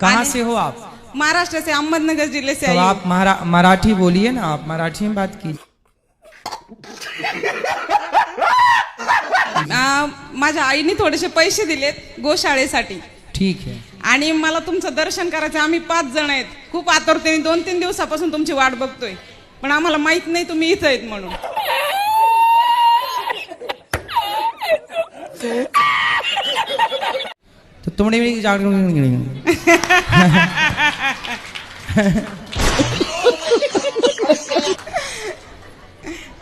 कहाँ से हो आप? महाराष्ट्र से, अहमदनगर जिले से तो आई आप मराठी बोलिए ना, आप मराठी में बात कीजिए। माझ्या आईने थोडेसे पैसे दिलेत गोशाळेसाठी, ठीक है। आणि मला तुमचं दर्शन करायचं। आम्ही 5 जण आहेत, खूप आतुरतेने 2-3 दिवसापासून तुमची वाट बघतोय, पण आम्हाला माहित नाही तुम्ही इथं आहेत म्हणून। तो तुमने भी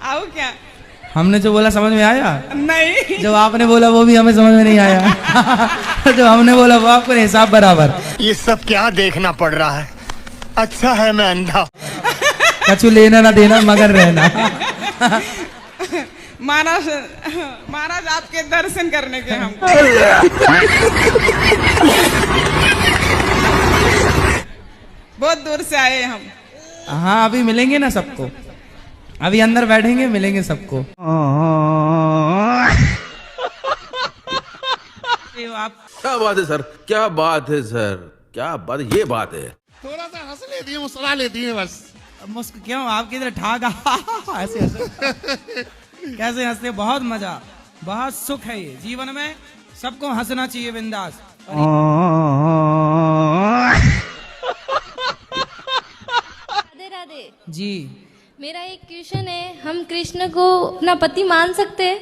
आओ क्या? हमने जो बोला समझ में आया? नहीं। जो आपने बोला वो भी हमें समझ में नहीं आया। जो हमने बोला वो आपको हिसाब बराबर। ये सब क्या देखना पड़ रहा है? अच्छा है मैं अंधा। कछु लेना ना देना मगर रहना। महाराज आपके दर्शन करने के हम बहुत दूर से आए हम। हाँ अभी मिलेंगे ना सबको, अभी अंदर बैठेंगे मिलेंगे सबको। आप क्या बात है सर, क्या बात है सर, क्या बात है, ये बात है। थोड़ा सा हंस लेती है, मुस्कुरा लेती है बस। मुस्क क्यों आपकी इधर ठागा ऐसे कैसे हंसते? बहुत मजा, बहुत सुख है ये जीवन में, सबको हंसना चाहिए बिंदास। राधे राधे जी मेरा एक क्वेश्चन है, हम कृष्ण को अपना पति मान सकते हैं?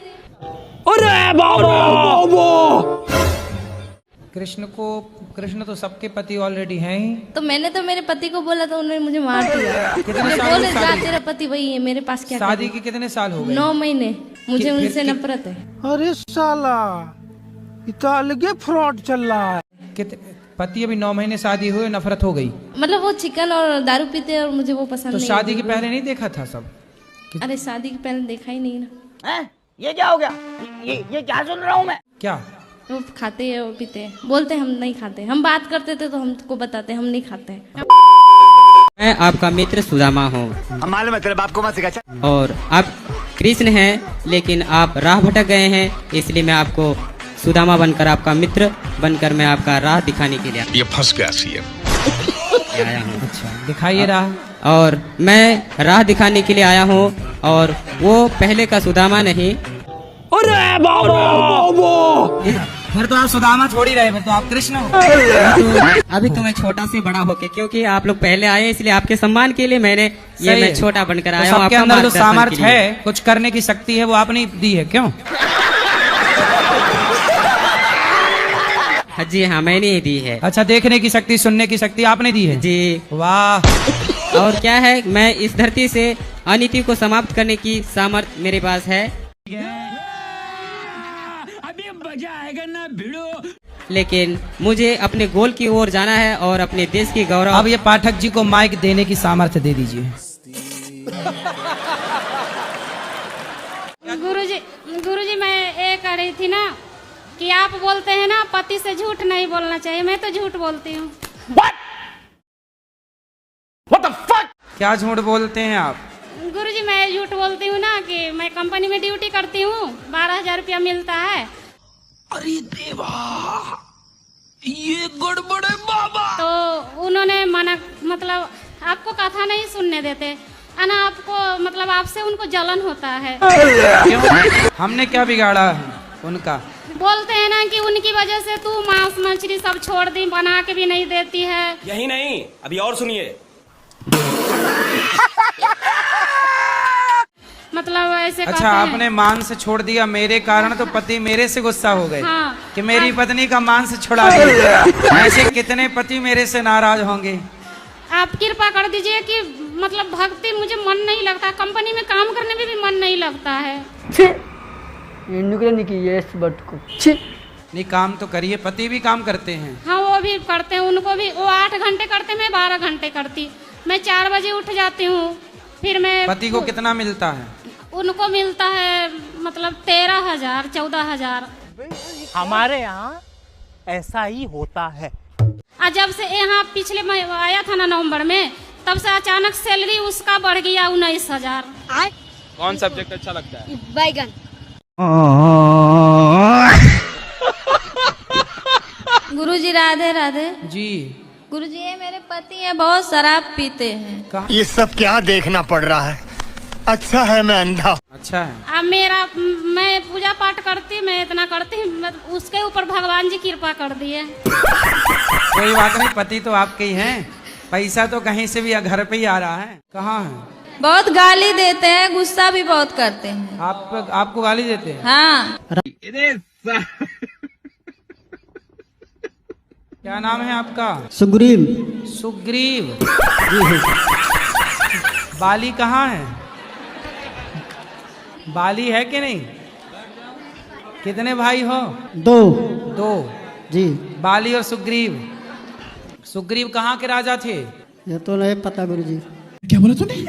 कृष्ण तो सबके पति ऑलरेडी हैं ही। तो मैंने तो मेरे पति को बोला था, उन्होंने मुझे मार दिया। कितने मुझे साल बोले की जा शादी? तेरा पति वही है, मेरे पास क्या शादी के कितने साल हो गए? 9 महीने। मुझे फिर उनसे नफरत है। अरे साला ये तो अलगे फ्रॉड चल रहा है। पति अभी 9 महीने शादी हुए नफरत हो गई? मतलब वो चिकन और दारू पीते हैं और मुझे वो पसंद तो नहीं। शादी के पहले नहीं देखा था सब? अरे शादी के पहले देखा ही नहीं ना। ये क्या हो गया? ये क्या सुन रहा हूँ मैं? क्या वो खाते हैं, वो पीते हैं, बोलते हैं हम नहीं खाते। हम बात करते थे तो हमको बताते हम नहीं खाते हैं। मैं आपका मित्र सुदामा हूँ मालूम है तेरे बाप को मत सिखा। और आप कृष्ण हैं, लेकिन आप राह भटक गए हैं, इसलिए मैं आपको सुदामा बनकर, आपका मित्र बनकर मैं आपका राह दिखाने के लिए ये फंस गया सीएम। आया हूँ। अच्छा दिखाइए राह। और मैं राह दिखाने के लिए आया हूँ, और वो पहले का सुदामा नहीं। फिर तो आप सुदामा छोड़ ही रहे, फिर तो आप कृष्ण हो। अभी तो मैं छोटा से बड़ा होके, क्योंकि आप लोग पहले आए इसलिए आपके सम्मान के लिए मैंने ये मैं छोटा बनकर आया हूँ। सबके अंदर जो सामर्थ्य है, कुछ करने की शक्ति है, वो आपने दी है क्यों? हाँ जी हाँ मैंने ही दी है। अच्छा देखने की शक्ति, सुनने की शक्ति आपने दी है जी। वाह। और क्या है, मैं इस धरती से अनीति को समाप्त करने की सामर्थ्य मेरे पास है। अभी मजा आएगा ना भिड़ो। लेकिन मुझे अपने गोल की ओर जाना है और अपने देश की गौरव। अब ये पाठक जी को माइक देने की सामर्थ्य दे दीजिए। गुरुजी मैं ये कह रही थी ना कि आप बोलते हैं ना पति से झूठ नहीं बोलना चाहिए, मैं तो झूठ बोलती हूँ। क्या झूठ बोलते हैं आप? गुरुजी मैं झूठ बोलती हूँ ना कि मैं कंपनी में ड्यूटी करती हूँ, 12,000 रुपया मिलता है। अरे देवा ये गड़बड़ है बाबा। तो उन्होंने मना, मतलब आपको कथा नहीं सुनने देते है ना, आपको मतलब आपसे उनको जलन होता है। क्यों? हमने क्या बिगाड़ा है उनका? बोलते हैं ना कि उनकी वजह से तू मांस मछली सब छोड़ दी, बना के भी नहीं देती है। यही नहीं, अभी और सुनिए। मतलब ऐसे अच्छा आपने मांस छोड़ दिया मेरे कारण, तो पति मेरे से गुस्सा हो गए। हाँ। कि मेरी पत्नी का मांस छुड़ा दिया। ऐसे कितने पति मेरे से नाराज होंगे। आप कृपा कर दीजिए कि मतलब भक्ति मुझे मन नहीं लगता, कंपनी में काम करने में भी मन नहीं लगता है। नहीं काम तो करिए, पति भी काम करते हैं। हाँ वो भी करते हैं, उनको भी वो 8 घंटे करते, मैं 12 घंटे करती। मैं 4 बजे उठ जाती हूँ, फिर मैं। पति को कितना मिलता है? उनको मिलता है मतलब 13,000 14,000। हमारे यहाँ ऐसा ही होता है। जब से यहाँ पिछले आया था ना नवंबर में, तब से अचानक सैलरी उसका बढ़ गया 19,000। कौन सब्जेक्ट अच्छा लगता है? बैगन। गुरुजी राधे राधे जी। गुरुजी ये मेरे पति हैं, बहुत शराब पीते हैं। ये सब क्या देखना पड़ रहा है। अच्छा है मैं अंधा हूँ। अच्छा है। अब मैं पूजा पाठ करती, मैं इतना करती, उसके ऊपर भगवान जी कृपा कर दिए। कोई बात नहीं, पति तो आपके ही हैं, पैसा तो कहीं से भी घर पे ही आ रहा है। कहाँ है? बहुत गाली देते हैं, गुस्सा भी बहुत करते हैं। आपको गाली देते हैं? हाँ। क्या नाम है आपका? सुग्रीव। सुग्रीव। बाली कहाँ है? बाली है कि नहीं? कितने भाई हो? दो। जी। बाली और सुग्रीव। सुग्रीव कहाँ के राजा थे? ये तो नहीं पता गुरुजी। क्या बोला तूने?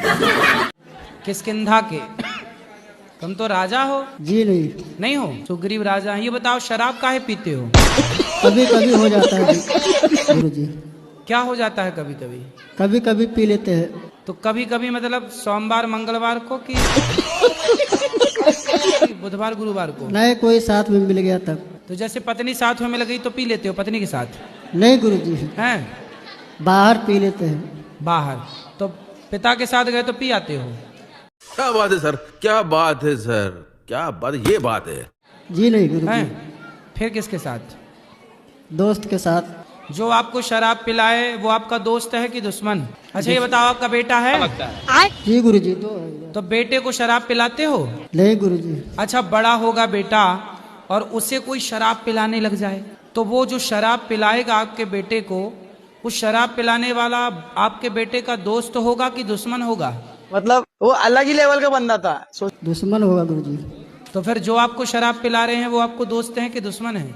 किष्किंधा के। तुम तो राजा हो? जी नहीं हो? सुग्रीव राजा हैं। ये बताओ शराब काहे पीते हो? कभी कभी हो जाता है गुरुजी। क्या हो जाता है कभी कभी? कभी कभी पी लेते हैं। तो कभी कभी मतलब सोमवार मंगलवार को कि बुधवार गुरुवार को? नहीं, कोई साथ में मिल गया तब। तो जैसे पत्नी साथ में मिल गई तो पी लेते हो पत्नी के साथ? नहीं गुरुजी, हैं? बाहर पी लेते हैं। बाहर? तो पिता के साथ गए तो पी आते हो? क्या बात है सर, क्या बात है सर, क्या बात, ये बात है। जी नहीं गुरुजी। हैं? फिर किसके साथ? दोस्त के साथ। जो आपको शराब पिलाए वो आपका दोस्त है कि दुश्मन? अच्छा ये बताओ, आपका बेटा है? जी गुरुजी, दो है। तो बेटे को शराब पिलाते हो? नहीं गुरुजी। अच्छा बड़ा होगा बेटा और उसे कोई शराब पिलाने लग जाए तो वो जो शराब पिलाएगा आपके बेटे को, उस शराब पिलाने वाला आपके बेटे का दोस्त होगा कि दुश्मन होगा? मतलब वो अलग ही लेवल का बंदा था। दुश्मन होगा गुरुजी। तो फिर जो आपको शराब पिला रहे हैं वो आपको दोस्त हैं कि दुश्मन हैं?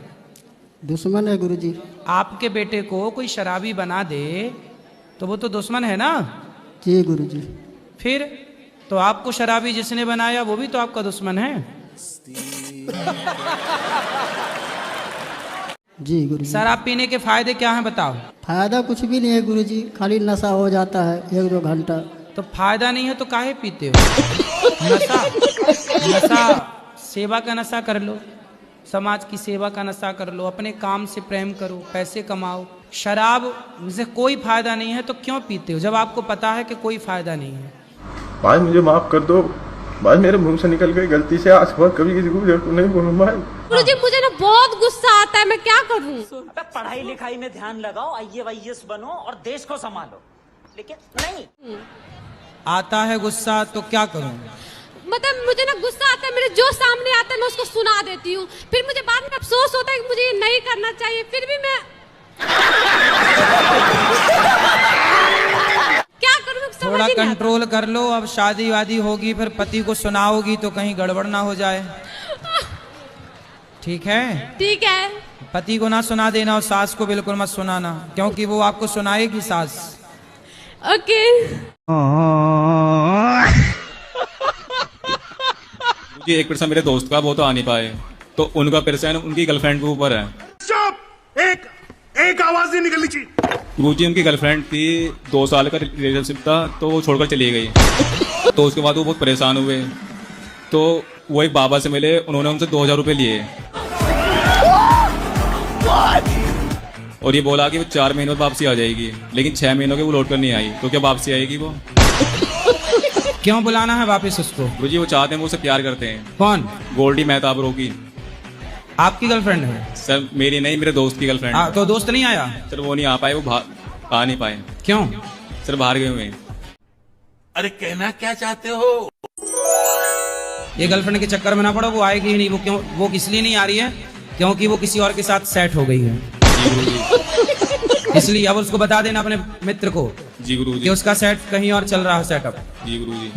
दुश्मन है गुरुजी। आपके बेटे को कोई शराबी बना दे तो वो तो दुश्मन है ना? जी गुरुजी। फिर तो आपको शराबी जिसने बनाया वो भी तो आपका दुश्मन है। जी गुरुजी। शराब पीने के फायदे क्या हैं बताओ? फायदा कुछ भी नहीं है गुरुजी, खाली नशा हो जाता है 1-2 घंटा। तो फायदा नहीं है तो काहे पीते हो? नशा सेवा का नशा कर लो, समाज की सेवा का नशा कर लो, अपने काम से प्रेम करो, पैसे कमाओ। शराब से कोई फायदा नहीं है तो क्यों पीते हो जब आपको पता है कि कोई फायदा नहीं है? भाई मुझे माफ कर दो भाई, मेरे मुंह से निकल गई गलती से, आज के बाद कभी किसी को नहीं बोलूंगा भाई। गुरुजी मुझे ना बहुत गुस्सा आता है, मैं क्या करूं? पढ़ाई लिखाई में ध्यान लगाओ, IAS बनो और देश को संभालो, लेकिन नहीं आता है गुस्सा तो क्या करूं? मतलब मुझे ना गुस्सा आता है, मेरे जो सामने आता है मैं उसको सुना देती हूँ, फिर मुझे बाद में अफसोस होता है कि मुझे ये नहीं करना चाहिए, फिर भी मैं क्या करूं? थोड़ा कंट्रोल कर लो। अब शादी वादी होगी फिर पति को सुनाओगी तो कहीं गड़बड़ ना हो जाए, ठीक है? ठीक है। पति को ना सुना देना और सास को बिल्कुल मत सुनाना, क्योंकि वो आपको सुनाएगी सास। ओके। मुझे एक पर्सन मेरे दोस्त का, वो तो आ नहीं पाए, तो उनका पर्सन उनकी गर्लफ्रेंड के ऊपर है। एक आवाज नहीं निकलनी चाहिए। गुरुजी उनकी गर्लफ्रेंड थी, 2 साल का रिलेशनशिप था, तो वो छोड़कर चली गई। तो उसके बाद वो बहुत परेशान हुए, तो वो एक बाबा से मिले, उन्होंने उनसे 2000 रुपये लिए और ये बोला कि वो 4 महीनों में वापसी आ जाएगी, लेकिन 6 महीनों के वो लौट कर नहीं आई। तो क्या वापसी आएगी वो? क्यों बुलाना है वापस उसको? गुरुजी वो चाहते हैं, वो उसे प्यार करते हैं। कौन? गोल्डी मेहताब रोकी। आपकी गर्लफ्रेंड है? सर मेरी नहीं, मेरे दोस्त की गर्लफ्रेंड। तो दोस्त नहीं आया? सर वो नहीं आ पाए, वो आ नहीं पाए। क्यों? सर बाहर गए हुए हैं। अरे कहना क्या चाहते हो? ये गर्लफ्रेंड के चक्कर में ना पड़ो, वो आएगी ही नहीं। वो क्यों? वो इसलिए नहीं आ रही है क्योंकि वो किसी और के साथ सेट हो गई है, इसलिए। अब उसको बता देना अपने मित्र को जी गुरुजी कि उसका सेट कहीं और चल रहा है, सेटअप। जी गुरुजी।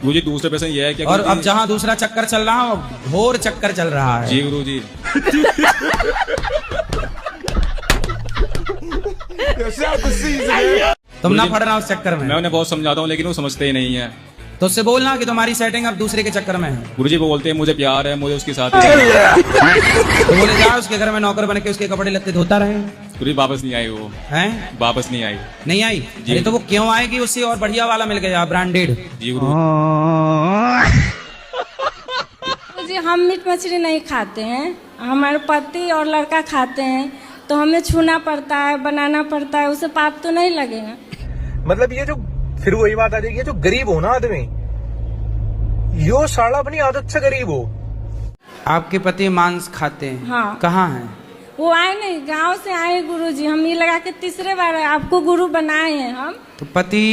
गुरुजी दूसरे पर्सन ये है कि और अब जहाँ दूसरा चक्कर चल रहा है घोर चक्कर चल रहा है। जी गुरुजी। तुम ना पड़ रहा उस चक्कर में। मैं उन्हें बहुत समझाता हूँ लेकिन वो समझते ही नहीं है। तो उससे बोलना कि तुम्हारी सेटिंग अब दूसरे के चक्कर में है। गुरुजी वो बोलते हैं मुझे प्यार है, मुझे उसके साथ तो बोले जा उसके घर में नौकर बन के उसके कपड़े लत्ते धोता रहे। गुरुजी वापस नहीं आई, वो हैं? वापस नहीं आई। नहीं आई? अरे तो वो क्यों आएगी? उससे और बढ़िया वाला मिल गया, ब्रांडेड। जी गुरुजी। हम मीट मछली नहीं खाते हैं, हमारे पति और लड़का खाते हैं, तो हमें छूना पड़ता है, बनाना पड़ता है, उसे पाप तो नहीं लगेगा। मतलब ये जो फिर वही बात आ जाएगी, जो गरीब हो ना आदमी, यो साला अपनी आदत से गरीब हो। आपके पति मांस खाते हैं? हाँ। कहाँ हैं? वो आए नहीं, गांव से आए गुरुजी। हम ये लगा के तीसरे बार आपको गुरु बनाए हैं हम। तो पति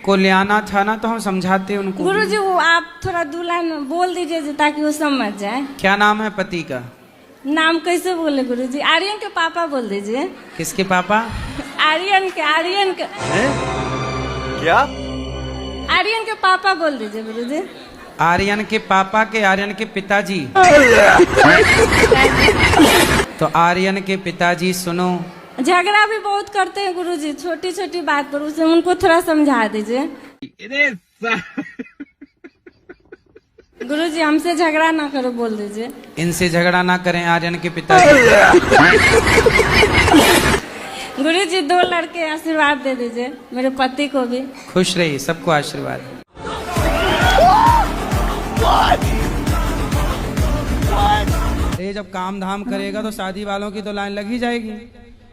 को ले आना था ना, तो हम समझाते उनको। गुरुजी वो आप थोड़ा दुल्हन बोल दीजिए ताकि वो समझ जाए। क्या नाम है पति का? नाम कैसे बोले गुरुजी? आर्यन के पापा बोल दीजिए। किसके पापा? आर्यन के क्या? आर्यन के पापा बोल दीजिए गुरुजी। आर्यन के पापा के आर्यन के पिताजी। तो आर्यन के पिताजी सुनो, झगड़ा भी बहुत करते हैं गुरुजी, छोटी छोटी बात पर। उसे उनको थोड़ा समझा दीजिए। गुरुजी हमसे झगड़ा ना करो बोल दीजिए। इनसे झगड़ा ना करें आर्यन के पिताजी। गुरुजी 2 लड़के आशीर्वाद दे दीजिए मेरे पति को भी। खुश रहिए, सबको आशीर्वाद। ये जब काम धाम करेगा तो शादी वालों की तो लाइन लग ही जाएगी।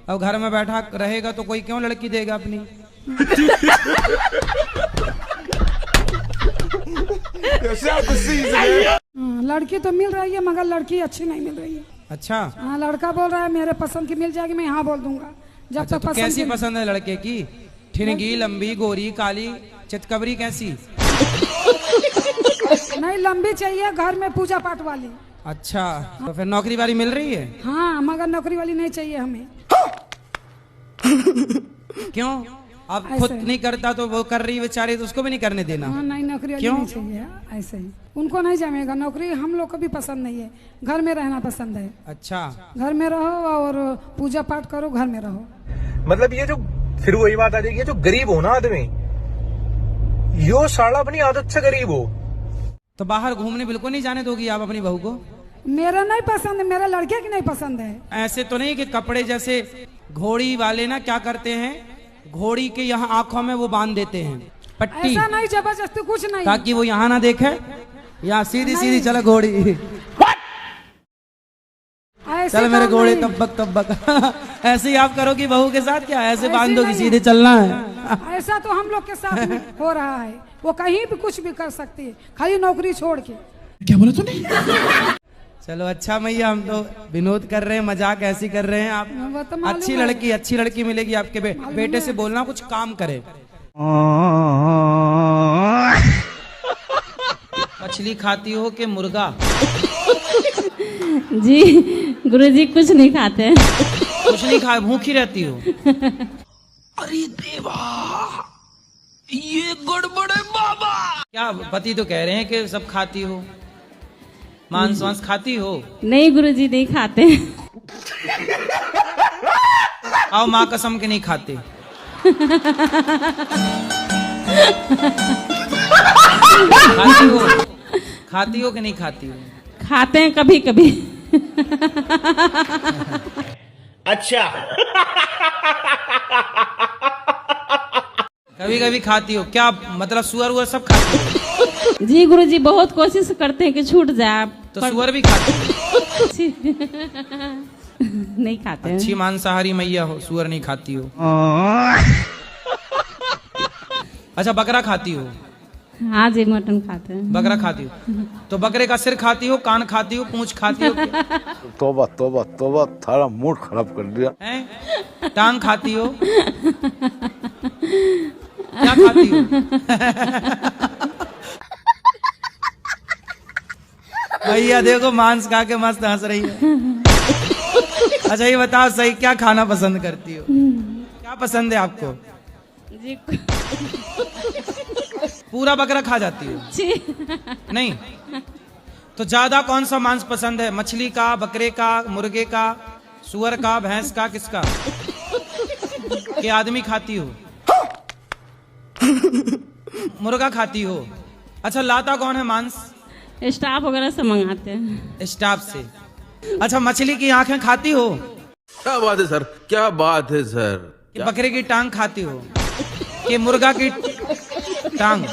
और घर में बैठा रहेगा तो कोई क्यों लड़की देगा अपनी? लड़की तो मिल रही है मगर लड़की अच्छी नहीं मिल रही है। अच्छा। हाँ, लड़का बोल रहा है मेरे पसंद की मिल जाएगी, मैं हाँ बोल दूंगा। जब अच्छा, तक तो कैसी पसंद है लड़के की? ठिनगी, लंबी, गोरी, काली, चितकबरी कैसी? नहीं, लंबी चाहिए, घर में पूजा पाठ वाली। अच्छा, तो फिर नौकरी वाली मिल रही है? हाँ, मगर नौकरी वाली नहीं चाहिए हमें। क्यों? अब खुद नहीं करता तो वो कर रही बेचारी, तो उसको भी नहीं करने देना? हाँ, नहीं, नौकरी वाली नहीं चाहिए। ऐसे ही उनको नहीं जमेगा नौकरी। हम लोग को भी पसंद नहीं है, घर में रहना पसंद है। अच्छा, घर में रहो और पूजा पाठ करो, घर में रहो। मतलब ये जो फिर वही बात आ जाएगी, जो गरीब हो ना आदमी, यो साला अपनी आदत से गरीब हो। तो बाहर घूमने बिल्कुल नहीं जाने दोगी आप अपनी बहू को? मेरा नहीं पसंद है, मेरे लड़के की नहीं पसंद है। ऐसे तो नहीं कि कपड़े जैसे घोड़ी वाले ना क्या करते हैं, घोड़ी के यहाँ आंखों में वो बांध देते हैं पट्टी। ऐसा नहीं, जबरदस्ती कुछ नहीं, ताकि वो यहाँ ना देखे। यहाँ सीधी सीधी चला घोड़ी, चल मेरे घोड़े तब्बक तब्बक। ऐसे ही आप करोगी बहू के साथ क्या? ऐसे बांध दोगी, सीधे चलना है। ऐसा तो हम लोग के साथ हो रहा है। वो कहीं भी कुछ भी कर सकती है, खाली नौकरी छोड़ के। क्या बोला तूने? चलो अच्छा मैया, हम तो विनोद कर रहे हैं, मजाक ऐसी कर रहे हैं आप। तो अच्छी लड़की मिलेगी आपके बेटे से बोलना कुछ काम करे। मछली खाती हो कि मुर्गा? जी गुरुजी कुछ नहीं खाते। कुछ नहीं खा, भूखी रहती हो? अरे देवा, ये गड़बड़ है बाबा। क्या पति तो कह रहे हैं कि सब खाती हो, मांस वांस खाती हो? नहीं गुरुजी नहीं खाते। आओ माँ कसम के नहीं खाते। खाती हो कि नहीं खाती हो? खाते हैं कभी कभी। अच्छा। कभी कभी खाती हो क्या? मतलब सुअर वुअर सब खाती हो? जी गुरुजी बहुत कोशिश करते हैं कि छूट जाए। तो सुअर भी खाती हो? नहीं खाते हैं। अच्छी मांसाहारी मैया हो, सुअर नहीं खाती हो। अच्छा, बकरा खाती हो? हाँ जी, मटन खाते हैं। बकरा खाती हो? तो बकरे का सिर खाती हो, कान खाती हो, पूंछ खाती हो? तौबा तौबा तौबा, थारा मूड खराब कर दिया। हैं? टांग खाती हो? क्या खाती हो? भैया देखो मांस खा के मस्त हंस रही है। अच्छा ये बताओ सही, क्या खाना पसंद करती हो? क्या पसंद है आपको? जी पूरा बकरा खा जाती हो? नहीं, तो ज्यादा कौन सा मांस पसंद है? मछली का, बकरे का, मुर्गे का, सुअर का, भैंस का, किसका? कि आदमी खाती हो? मुर्गा खाती हो? अच्छा लाता कौन है मांस? स्टाफ वगैरह से मंगाते हैं। स्टाफ से। अच्छा मछली की आंखें खाती हो? क्या बात है सर, क्या बात है सर। कि बकरे की टांग खाती हो? कि मुर्गा की टांग?